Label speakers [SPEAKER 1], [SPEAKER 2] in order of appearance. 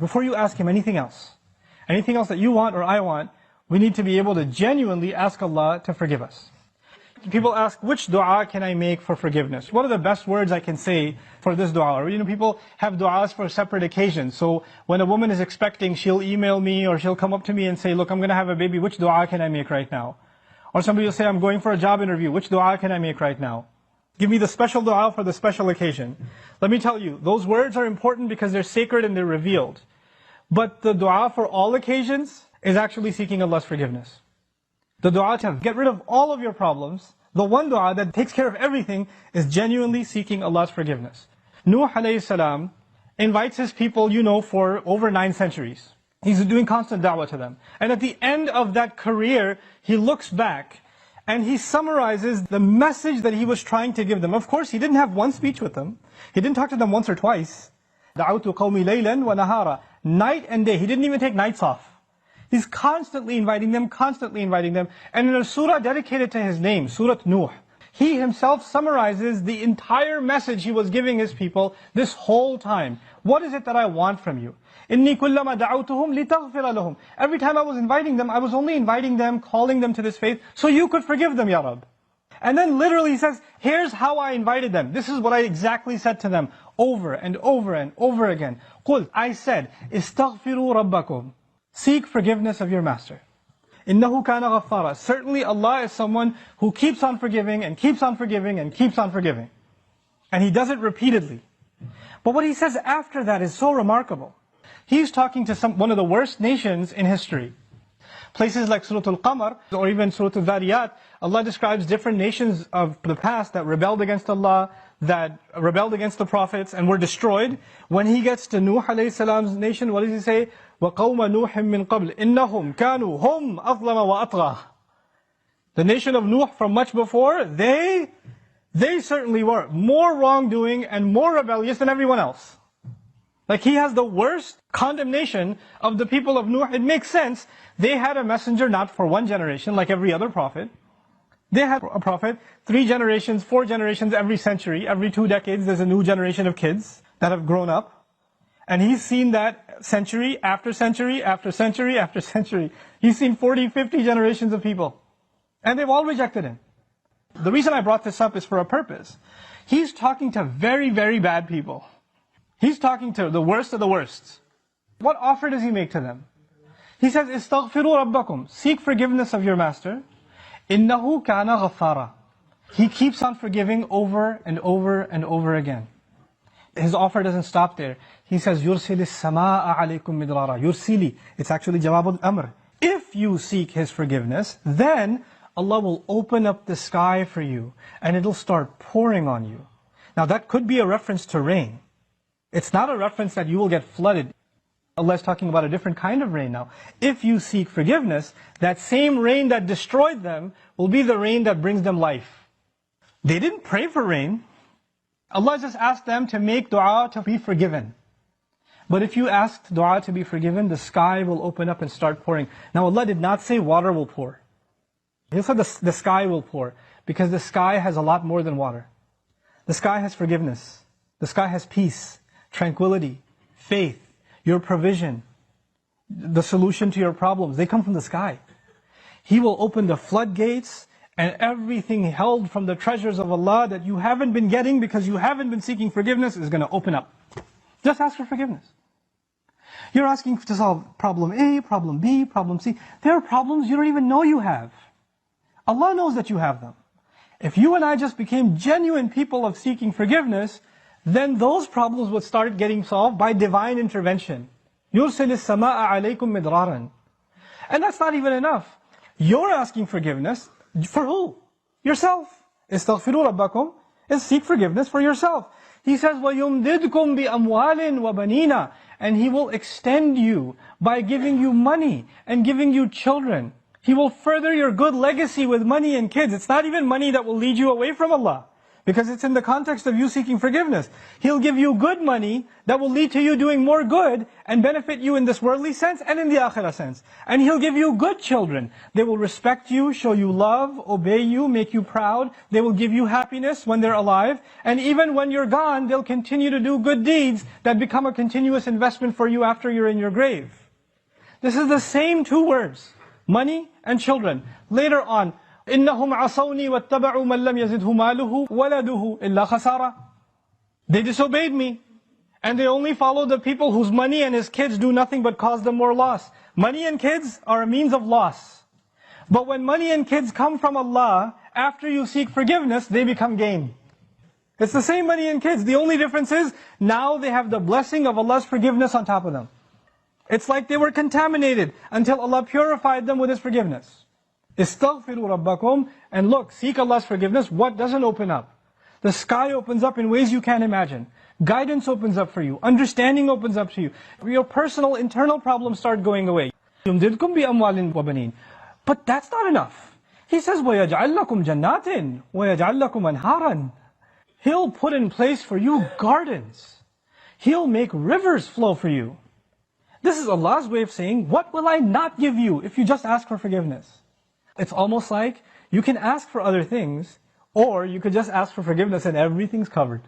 [SPEAKER 1] Before you ask Him anything else that you want or I want, we need to be able to genuinely ask Allah to forgive us. People ask, which dua can I make for forgiveness? What are the best words I can say for this dua? Or, people have duas for separate occasions. So when a woman is expecting, she'll email me or she'll come up to me and say, look, I'm going to have a baby, which dua can I make right now? Or somebody will say, I'm going for a job interview, which dua can I make right now? Give me the special dua for the special occasion. Let me tell you, those words are important because they're sacred and they're revealed. But the dua for all occasions is actually seeking Allah's forgiveness. The dua to get rid of all of your problems, the one dua that takes care of everything, is genuinely seeking Allah's forgiveness. Nuh alayhi salam invites his people, for over 9 centuries. He's doing constant da'wah to them. And at the end of that career, he looks back and he summarizes the message that he was trying to give them. Of course, he didn't have one speech with them. He didn't talk to them once or twice. دَعَوْتُ قَوْمِ لَيْلًا وَنَهَارًا. Night and day. He didn't even take nights off. He's constantly inviting them. And in a surah dedicated to his name, Surah Nuh, he himself summarizes the entire message he was giving his people this whole time. What is it that I want from you? إِنِّي كُلَّمَا دَعَوْتُهُمْ لِتَغْفِرَ لَهُمْ. Every time I was inviting them, I was only inviting them, calling them to this faith, so you could forgive them, Ya Rabb. And then literally he says, here's how I invited them. This is what I exactly said to them, over and over and over again. قُلْ, I said, اسْتَغْفِرُوا رَبَّكُمْ. Seek forgiveness of your master. إِنَّهُ كَانَ غَفَّارًا. Certainly Allah is someone who keeps on forgiving and keeps on forgiving and keeps on forgiving. And He does it repeatedly. But what He says after that is so remarkable. He's talking to one of the worst nations in history. Places like Surah Al-Qamar or even Surah Al-Dhariyat, Allah describes different nations of the past that rebelled against Allah, that rebelled against the prophets and were destroyed. When He gets to Nuh alayhi salam's nation, what does He say? وَقَوْمَ نُوحٍ مِّن قَبْلِ إِنَّهُمْ كَانُوا هُمْ أَظْلَمَ وَأَطْغَى. The nation of Nuh from much before, they certainly were more wrongdoing and more rebellious than everyone else. Like He has the worst condemnation of the people of Nuh. It makes sense. They had a messenger not for one generation like every other prophet. They had a prophet 3 generations, 4 generations every century. Every 2 decades there's a new generation of kids that have grown up. And he's seen that century after century after century after century. He's seen 40, 50 generations of people. And they've all rejected Him. The reason I brought this up is for a purpose. He's talking to very, very bad people. He's talking to the worst of the worst. What offer does He make to them? He says, "Istaghfiru rabbakum." Seek forgiveness of your master. إِنَّهُ كَانَ غَفَّارًا. He keeps on forgiving over and over and over again. His offer doesn't stop there. He says, يُرْسِلِ السَّمَاءَ عَلَيْكُمْ مِدْرَارًا. Yursili. It's actually Jawab al-Amr. If you seek His forgiveness, then Allah will open up the sky for you and it'll start pouring on you. Now that could be a reference to rain. It's not a reference that you will get flooded. Allah is talking about a different kind of rain now. If you seek forgiveness, that same rain that destroyed them will be the rain that brings them life. They didn't pray for rain. Allah just asked them to make dua to be forgiven. But if you asked dua to be forgiven, the sky will open up and start pouring. Now Allah did not say water will pour. He said the sky will pour, because the sky has a lot more than water. The sky has forgiveness. The sky has peace, tranquility, faith, your provision, the solution to your problems. They come from the sky. He will open the floodgates, and everything held from the treasures of Allah that you haven't been getting because you haven't been seeking forgiveness is going to open up. Just ask for forgiveness. You're asking to solve problem A, problem B, problem C. There are problems you don't even know you have. Allah knows that you have them. If you and I just became genuine people of seeking forgiveness, then those problems would start getting solved by divine intervention. يُرْسِلِ السَّمَاءَ عَلَيْكُمْ مِدْرَارًا. And that's not even enough. You're asking forgiveness for who? Yourself. إِسْتَغْفِرُوا رَبَّكُمْ is seek forgiveness for yourself. He says, وَيُمْدِدْكُمْ بِأَمْوَالٍ وَبَنِينَ. And He will extend you by giving you money and giving you children. He will further your good legacy with money and kids. It's not even money that will lead you away from Allah. Because it's in the context of you seeking forgiveness. He'll give you good money that will lead to you doing more good and benefit you in this worldly sense and in the akhirah sense. And He'll give you good children. They will respect you, show you love, obey you, make you proud. They will give you happiness when they're alive. And even when you're gone, they'll continue to do good deeds that become a continuous investment for you after you're in your grave. This is the same two words, money and children. Later on, إِنَّهُمْ عَصَوْنِي وَاتَّبَعُوا مَنْ لَمْ يَزِدْهُ مَالُهُ وَلَدُهُ إِلَّا خَسَارًا. They disobeyed me, and they only followed the people whose money and his kids do nothing but cause them more loss. Money and kids are a means of loss. But when money and kids come from Allah, after you seek forgiveness, they become gain. It's the same money and kids. The only difference is, now they have the blessing of Allah's forgiveness on top of them. It's like they were contaminated until Allah purified them with His forgiveness. Istaghfiru rabbakum, and look, seek Allah's forgiveness. What doesn't open up? The sky opens up in ways you can't imagine. Guidance opens up for you. Understanding opens up to you. Your personal, internal problems start going away. يُمْدِدْكُمْ بِأَمْوَالٍ وَبَنِينَ. But that's not enough. He says, وَيَجْعَلْ لَكُمْ جَنَّاتٍ وَيَجْعَلْ لَكُمْ أَنْهَارًا. He'll put in place for you gardens. He'll make rivers flow for you. This is Allah's way of saying, what will I not give you if you just ask for forgiveness? It's almost like you can ask for other things, or you could just ask for forgiveness and everything's covered.